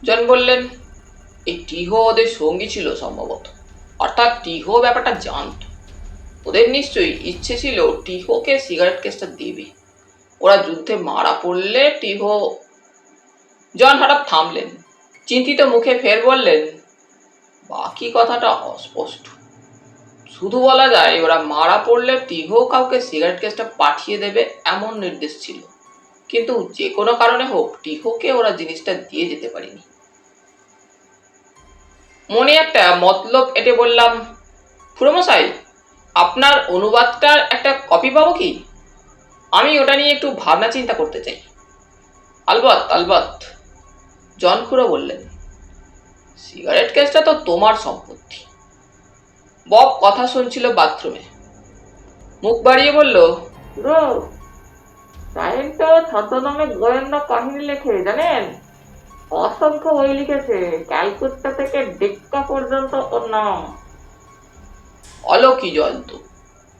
জন বললেন, এই টিহো ওদের সঙ্গী ছিল সম্ভবত, অর্থাৎ টিহো ব্যাপারটা জানত। ওদের নিশ্চয়ই ইচ্ছে ছিল টিহোকে সিগারেট কেসটা দেবে। ওরা যুদ্ধে মারা পড়লে টিহো। জন হঠাৎ থামলেন, চিন্তিত মুখে ফের বললেন, বাকি কথাটা অস্পষ্ট। শুধু বলা যায় ওরা মারা পড়লে টিহো কাউকে সিগারেট কেসটা পাঠিয়ে দেবে এমন নির্দেশ ছিল, কিন্তু যে কোনো কারণে হোক টিহোকে ওরা জিনিসটা দিয়ে যেতে পারেনি। মনে একটা মতলব এটে বললাম, খুড়োমশাই, আপনার অনুবাদটার একটা কপি পাবো কি? আমি ওটা নিয়ে একটু ভাবনা চিন্তা করতে চাই। আলবৎ আলবৎ, জনখুড়ো বললেন, সিগারেট কেসটা তো তোমার সম্পত্তি। বব কথা শুনছিল বাথরুমে, মুখ বাড়িয়ে বলল, সাহেব তো ছদ্মনামে গোয়েন্দা কাহিনী লেখে, জানেন? অসংখ্য বই লিখেছে, ক্যালকাটা থেকে ডেক্কা পর্যন্ত ওর নাম। অলৌকি জয়ন্ত।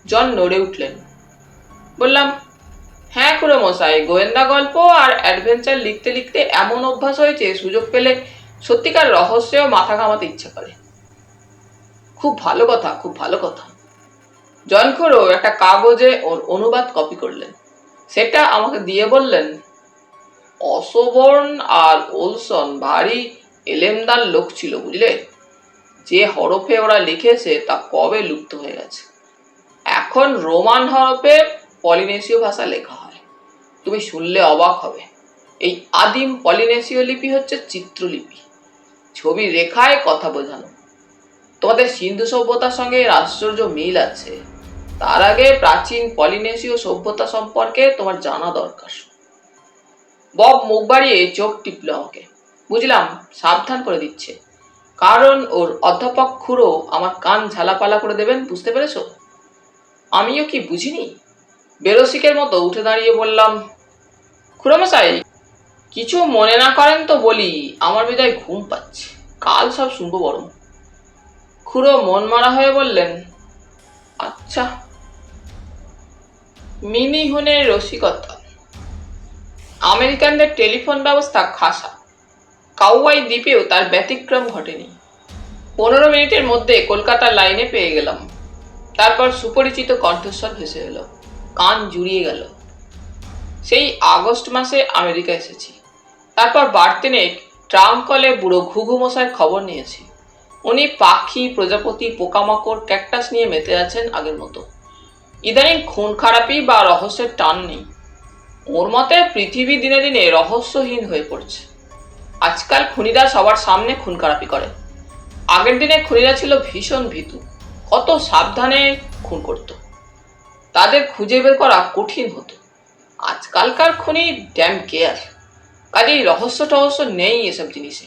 জন নড়ে উঠলেন। বললাম, হ্যাঁ খুড়ো মশাই, গোয়েন্দা গল্প আর অ্যাডভেঞ্চার লিখতে লিখতে এমন অভ্যাস হয়েছে, সুযোগ পেলে সত্যিকার রহস্যেও মাথা ঘামাতে ইচ্ছে করে। খুব ভালো কথা, খুব ভালো কথা। জনখুড়ো একটা কাগজে ওর অনুবাদ কপি করলেন, সেটা আমাকে দিয়ে বললেন, অসবর্ন আর ওলসন ভারী এলেমদার লোক ছিল, বুঝলে? যে হরফে ওরা লিখেছে তা কবে লুপ্ত হয়ে গেছে। এখন রোমান হরফে পলিনেশীয় ভাষা লেখা হয়। তুমি শুনলে অবাক হবে, এই আদিম পলিনেশীয় লিপি হচ্ছে চিত্রলিপি, ছবি রেখায় কথা বোঝানো। তোমাদের সিন্ধু সভ্যতার সঙ্গে এর আশ্চর্য মিল আছে। তার আগে প্রাচীন পলিনেশীয় সভ্যতা সম্পর্কে তোমার জানা দরকার। বব মুখ বাড়িয়ে চোখ টিপল আমাকে। বুঝলাম, সাবধান করে দিচ্ছে, কারণ ওর অধ্যাপক খুড়ো আমার কান ঝালাপালা করে দেবেন, বুঝতে পেরেছ? আমিও কি বুঝিনি? বেরসিকের মতো উঠে দাঁড়িয়ে বললাম, খুড়োমশাই, কিছু মনে না করেন তো বলি, আমার বিদায় ঘুম পাচ্ছে, কাল সব শুনবো বরং। খুড়ো মন মারা হয়ে বললেন, আচ্ছা। মিনিহুনের রসিকতা। আমেরিকানদের টেলিফোন ব্যবস্থা খাসা। কাউয়াই দ্বীপেও তার ব্যতিক্রম ঘটেনি। 15 মিনিটের মধ্যে কলকাতার লাইনে পেয়ে গেলাম। তারপর সুপরিচিত কণ্ঠস্বর ভেসে এলো, কান জুড়িয়ে গেল। সেই আগস্ট মাসে আমেরিকা এসেছি। তারপর বার্তেনেক ট্রাম কলে বুড়ো ঘুঘু মশাইয়ের খবর নিয়েছি। উনি পাখি, প্রজাপতি, পোকামাকড়, ক্যাকটাস নিয়ে মেতে আছেন আগের মতো। ইদানিং খুন খারাপি বা রহস্যের টান নেই। ওর মতে পৃথিবী দিনে দিনে রহস্যহীন হয়ে পড়ছে। আজকাল খুনিরা সবার সামনে খুন খারাপি করে। আগের দিনে খুনিরা ছিল ভীষণ ভীতু, কত সাবধানে খুন করত, তাদের খুঁজে বের করা কঠিন হতো। আজকালকার খুনি ড্যাম কেয়ার, কাজেই রহস্য টহস্য নেই এসব জিনিসে।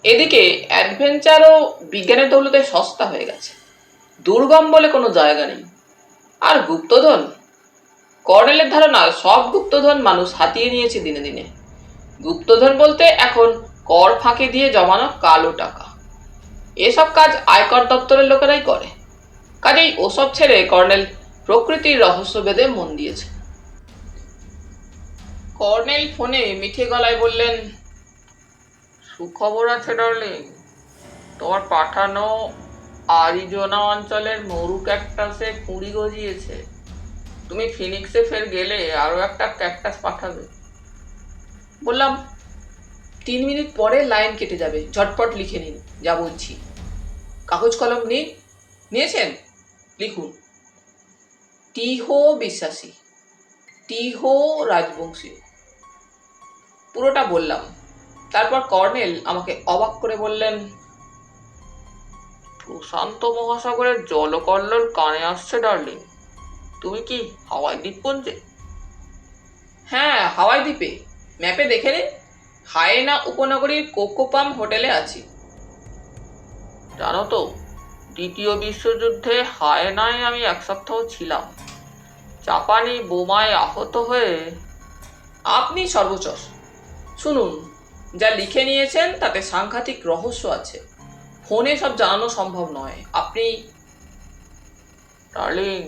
এদিকে অ্যাডভেঞ্চারও বিজ্ঞানের দৌলতে সস্তা হয়ে গেছে, দুর্গম বলে কোনো জায়গা নেই। আর গুপ্তধন, কর্নেলের ধারণা সব গুপ্তধন মানুষ হাতিয়ে নিয়েছে দিনে দিনে। গুপ্তধন বলতে এখন কর ফাঁকি দিয়ে জমানো কালো টাকা। এসব কাজ আয়কর দপ্তরের লোকেরাই করে, কাজেই ওসব ছেড়ে কর্নেল প্রকৃতির রহস্যভেদে মন দিয়েছে। কর্নেল ফোনে মিঠে গলায় বললেন, সুখবর আছে ডার্লিং, তোমার পাঠানো আরিজোনা অঞ্চলের মরু ক্যাকটাসে কুঁড়ি গজিয়েছে। তুমি ফিনিক্সে ফের গেলে আরো একটা ক্যাকটাস পাঠাবে। বললাম, 3 মিনিট পরে লাইন কেটে যাবে, ঝটপট লিখে নিন যা বলছি। কাগজ কলম নিয়েছেন? লিখুন, টিহো বিশ্বাসী, টিহো রাজবংশী। পুরোটা বললাম। তারপর কর্নেল আমাকে অবাক করে বললেন, প্রশান্ত মহাসাগরের জলকল্লোল কানে আসছে ডার্লিং। তুমি কি হাওয়াই দ্বীপপুঞ্জে? হ্যাঁ, হাওয়াই দ্বীপে। ম্যাপে দেখে নিন, হায়েনা উপনগরীর কোকোপাম হোটেলে আছি। জানো তো, দ্বিতীয় বিশ্বযুদ্ধে হায়েনায় আমি 1 সপ্তাহ ছিলাম। জাপানি বোমায় আহত হয়ে। আপনি সর্বচর। শুনুন, যা লিখে নিয়েছেন তাতে সাংঘাতিক রহস্য আছে, ফোনে সব জানানো সম্ভব নয়। আপনি ডার্লিং,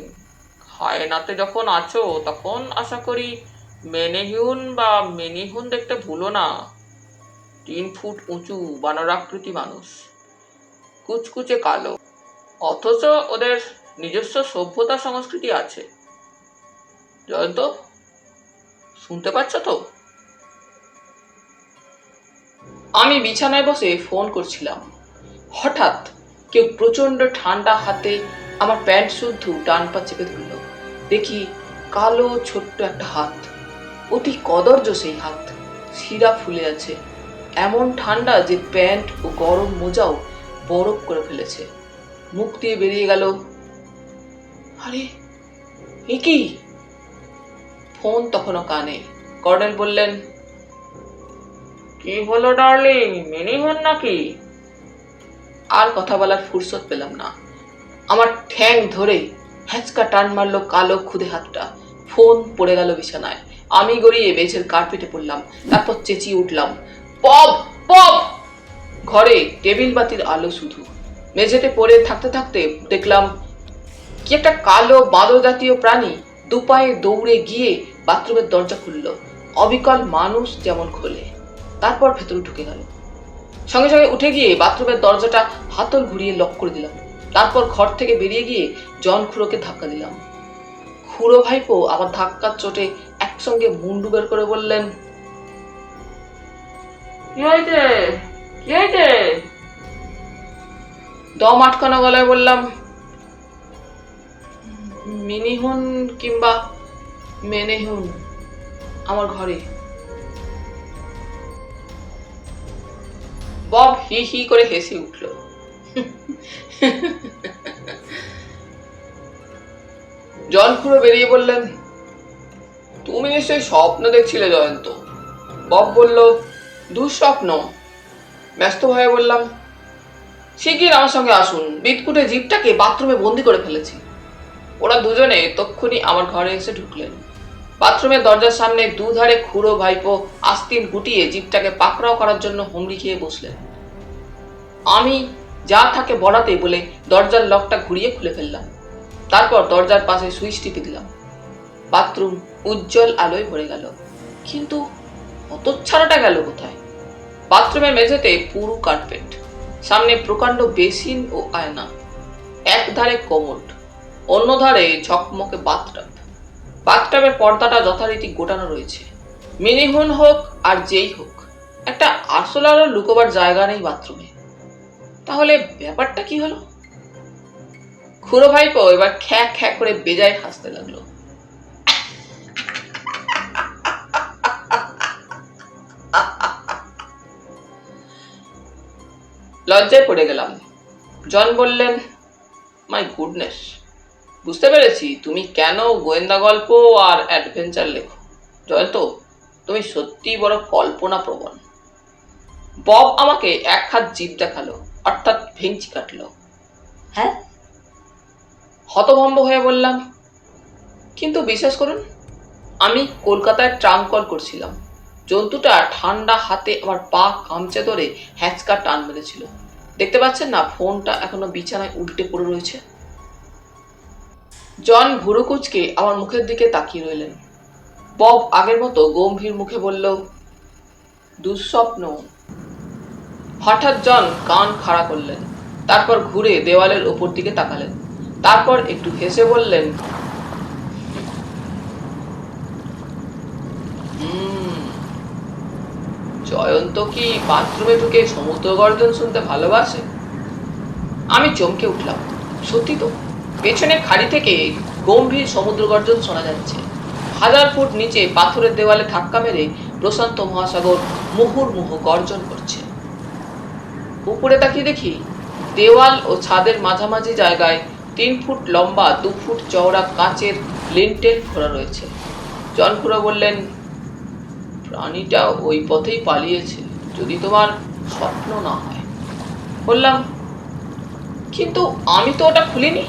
হায়েনাতে যখন আছো তখন আশা করি মেনেহিউন বা মেনিহুন দেখতে ভুলো না। 3 ফুট উঁচু বানরাকৃতি মানুষ, কুচকুচে কালো, অথচ ওদের নিজস্ব সভ্যতা সংস্কৃতি আছে। জয়ন্ত, শুনতে পাচ্ছ তো? আমি বিছানায় বসে ফোন করছিলাম। হঠাৎ কেউ প্রচন্ড ঠান্ডা হাতে আমার প্যান্ট শুদ্ধ ডান পা চেপে ধরল। দেখি কালো ছোট্ট একটা হাত, অতি কদর্য সেই হাত, শিরা ফুলে আছে, এমন ঠান্ডা যে প্যান্ট ও গরম মোজাও বরফ করে ফেলেছে। মুখ দিয়ে বেরিয়ে গেল, আরে এ কি? ফোন তখনও কানে। কর্নেল বললেন, কি হলো ডার্লিং, মেনিহুন নাকি? আর কথা বলার ফুরসত পেলাম না। আমার ঠ্যাং ধরে হ্যাচকা টান মারলো কালো খুদে হাতটা। ফোন পড়ে গেল বিছানায়। আমি গড়িয়ে বেঝের কার্পেটে পড়লাম। তারপর চেঁচিয়ে উঠলাম, পপ পপ! ঘরে টেবিল বাতির আলো শুধু। মেঝেতে পড়ে থাকতে থাকতে দেখলাম কি একটা কালো বাঁদর জাতীয় প্রাণী দুপায়ে দৌড়ে গিয়ে বাথরুমের দরজা খুলল, অবিকল মানুষ যেমন খোলে। তারপর ভেতরে ঢুকে গেল। সঙ্গে সঙ্গে উঠে গিয়ে বাথরুমের দরজাটা হাতল ঘুরিয়ে লক করে দিলাম। তারপর ঘর থেকে বেরিয়ে গিয়ে জন খুড়োকে ধাক্কা দিলাম। খুড়ো ভাইপো আমার ধাক্কার চোটে একসঙ্গে মুন্ডু বের করে বললেন, কি হয়েছে, কি হয়েছে? দম আটকানো গলায় বললাম, মিনিহুন কিংবা মেনেহুন আমার ঘরে। বব হি হি করে হেসে উঠল। জন খুড়ো বেরিয়ে বললেন, তুমি নিশ্চয়ই স্বপ্ন দেখছিলে জয়ন্ত। বব বলল, দুঃস্বপ্ন। ব্যস্ত হয়ে বললাম, শিগগির আমার সঙ্গে আসুন, বিটকুটে জিপটাকে বাথরুমে বন্দি করে ফেলেছি। ওরা দুজনে তক্ষুনি আমার ঘরে এসে ঢুকলেন। বাথরুমের দরজার সামনে দুধারে খুড়ো ভাইপো আস্তিন গুটিয়ে জিপটাকে পাকড়াও করার জন্য হুমড়ি খেয়ে বসলেন। আমি যা থাকে বলাতে বলে দরজার লকটা ঘুরিয়ে খুলে ফেললাম। তারপর দরজার পাশে সুইচ টিপে দিলাম। বাথরুম উজ্জ্বল আলোয় ভরে গেল। কিন্তু হতচ্ছাড়াটা গেল কোথায়? বাথরুমের মেঝেতে পুরু কার্পেট, সামনে প্রকাণ্ড বেসিন ও আয়না, এক ধারে কোমোড, অন্য ধারে ঝকমকে বাথটাব। বাথটাবের পর্দাটা যথারীতি গোটানো রয়েছে। মিনিহুন হোক আর যেই হোক, একটা আরশোলারও লুকোবার জায়গা নেই বাথরুমে। তাহলে ব্যাপারটা কি হলো? খুড়ো ভাইপো এবার খ্যাক খ্যাক করে বেজায় হাসতে লাগলো। লজ্জায় পড়ে গেলাম। জন বললেন, মাই গুডনেস, বুঝতে পেরেছি তুমি কেন গোয়েন্দা গল্প আর অ্যাডভেঞ্চার লেখো। জয়ন্ত, তুমি সত্যিই বড় কল্পনা প্রবণ। বব আমাকে এক হাত জিভ দেখালো, অর্থাৎ ভেঙচি কাটলো। হ্যাঁ, হতভম্ব হয়ে বললাম, কিন্তু বিশ্বাস করুন, আমি কলকাতায় ট্রাম কল করছিলাম। জন্তুটা ঠান্ডা হাতে আমার পা কামচে ধরে হ্যাঁচকা টান মেরেছিল। দেখতে পাচ্ছেন না, ফোনটা এখনো বিছানায় উল্টে পড়ে রয়েছে। জন ভুরু কুচকে আমার মুখের দিকে তাকিয়ে রইলেন। বব আগের মতো গম্ভীর মুখে বলল, দুঃস্বপ্ন। হঠাৎ জন কান খাড়া করলেন, তারপর ঘুরে দেওয়ালের ওপর দিকে তাকালেন, তারপর একটু হেসে বললেন, জয়ন্ত কি বাথরুমে ঢুকে সমুদ্র গর্জন শুনতে ভালোবাসে? আমি চমকে উঠলাম। সত্যি তো, পেছনে খাড়ি থেকে গম্ভীর সমুদ্র গর্জন শোনা যাচ্ছে। 1000 ফুট নিচে পাথরের দেওয়ালে ধাক্কা মেরে প্রশান্ত মহাসাগর মুহুর্মুহু গর্জন করছে। উপরে তাকিয়ে দেখি দেওয়াল ও ছাদের মাঝামাঝি জায়গায় 3 ফুট লম্বা 2 ফুট চওড়া কাঁচের লিন্টেল খোঁড়া রয়েছে। জন খুড়ো বললেন, প্রাণীটা ওই পথেই পালিয়েছে, যদি তোমার স্বপ্ন না হয়। বললাম, কিন্তু আমি তো ওটা খুলিনি।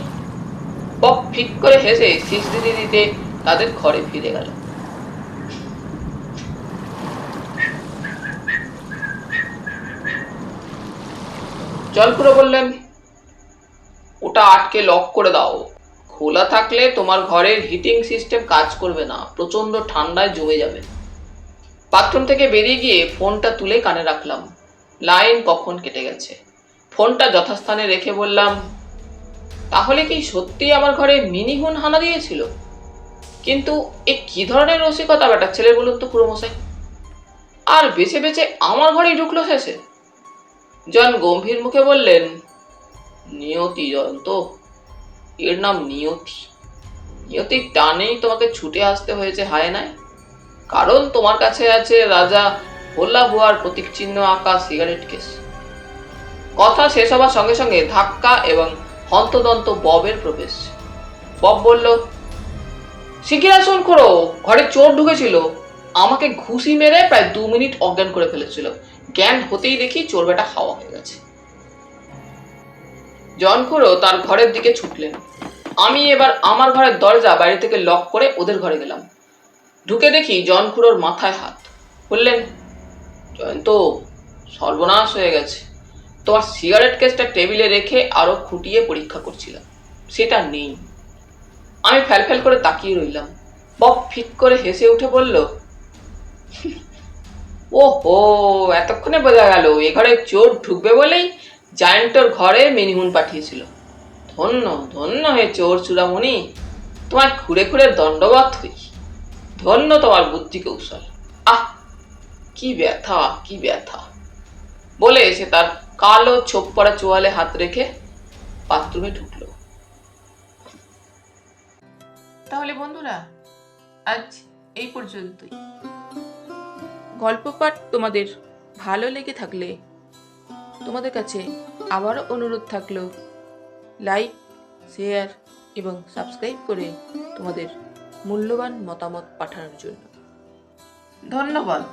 বব ফিক করে হেসে শীষ দিতে দিতে তাদের ঘরে ফিরে গেল। জলপুরো বললেন, ওটা আটকে লক করে দাও। খোলা থাকলে তোমার ঘরের হিটিং সিস্টেম কাজ করবে না, প্রচন্ড ঠান্ডায় জমে যাবে। বাথরুম থেকে বেরিয়ে গিয়ে ফোনটা তুলে কানে রাখলাম। লাইন কখন কেটে গেছে। ফোনটা যথাস্থানে রেখে বললাম, তাহলে কি সত্যি আমার ঘরে মিনি হুন হানা দিয়েছিল? কিন্তু এ কি ধরনের রসিকতা বেটা ছেলে বলুন তো খুড়োমশাই? আর বেছে বেছে আমার ঘরেই ঢুকলো শেষে। জন গম্ভীর মুখে বললেন, নিয়তি জয়ন্ত, এর নাম নিয়তি। নিয়তির টানেই তোমাকে ছুটে আসতে হয়েছে হায়নায়। কারণ তোমার কাছে আছে রাজা হোল্লা ভুয়ার প্রতীক চিহ্ন আঁকা সিগারেট কেস। কথা শেষ হবার সঙ্গে সঙ্গে ধাক্কা এবং হন্তদন্ত ববের প্রবেশ। বব বলল, শিগগির আসুন খুড়ো, ঘরে চোর ঢুকেছিল। আমাকে ঘুষি মেরে প্রায় 2 মিনিট অজ্ঞান করে ফেলেছিল। জ্ঞান হতেই দেখি চোর বেটা হাওয়া হয়ে গেছে। জন খুড়ো তার ঘরের দিকে ছুটলেন। আমি এবার আমার ঘরের দরজা বাইরে থেকে লক করে ওদের ঘরে গেলাম। ঢুকে দেখি জন খুড়োর মাথায় হাত। বললেন, জয়ন্ত, সর্বনাশ হয়ে গেছে। তোমার সিগারেট কেসটা টেবিলে রেখে আরো খুঁটিয়ে পরীক্ষা করছিলাম, সেটা নেই। আমি ফ্যালফ্যাল করে তাকিয়ে রইলাম। বব ফিক করে হেসে উঠে বলল, ওহো, এতক্ষণে বোঝা গেল এ ঘরে চোর ঢুকবে বলেই জায়ান্টর ঘরে মিনিহুন পাঠিয়েছিল। ধন্য ধন্য হে চোর চূড়ামণি, তোমার খুঁড়ে খুঁড়ে দণ্ডবত হই। ধন্য তোমার বুদ্ধি কৌশল। আহ, কি ব্যথা, কি ব্যথা। বলে সে তার কালো ছোপ পড়া চোয়ালে হাত রেখে বাথরুমে ঢুকলো। তাহলে বন্ধুরা, আজ এই পর্যন্তই। গল্প পাঠ তোমাদের ভালো লেগে থাকলে তোমাদের কাছে আবারও অনুরোধ থাকলো, লাইক, শেয়ার এবং সাবস্ক্রাইব করে তোমাদের মূল্যবান মতামত পাঠানোর জন্য। ধন্যবাদ।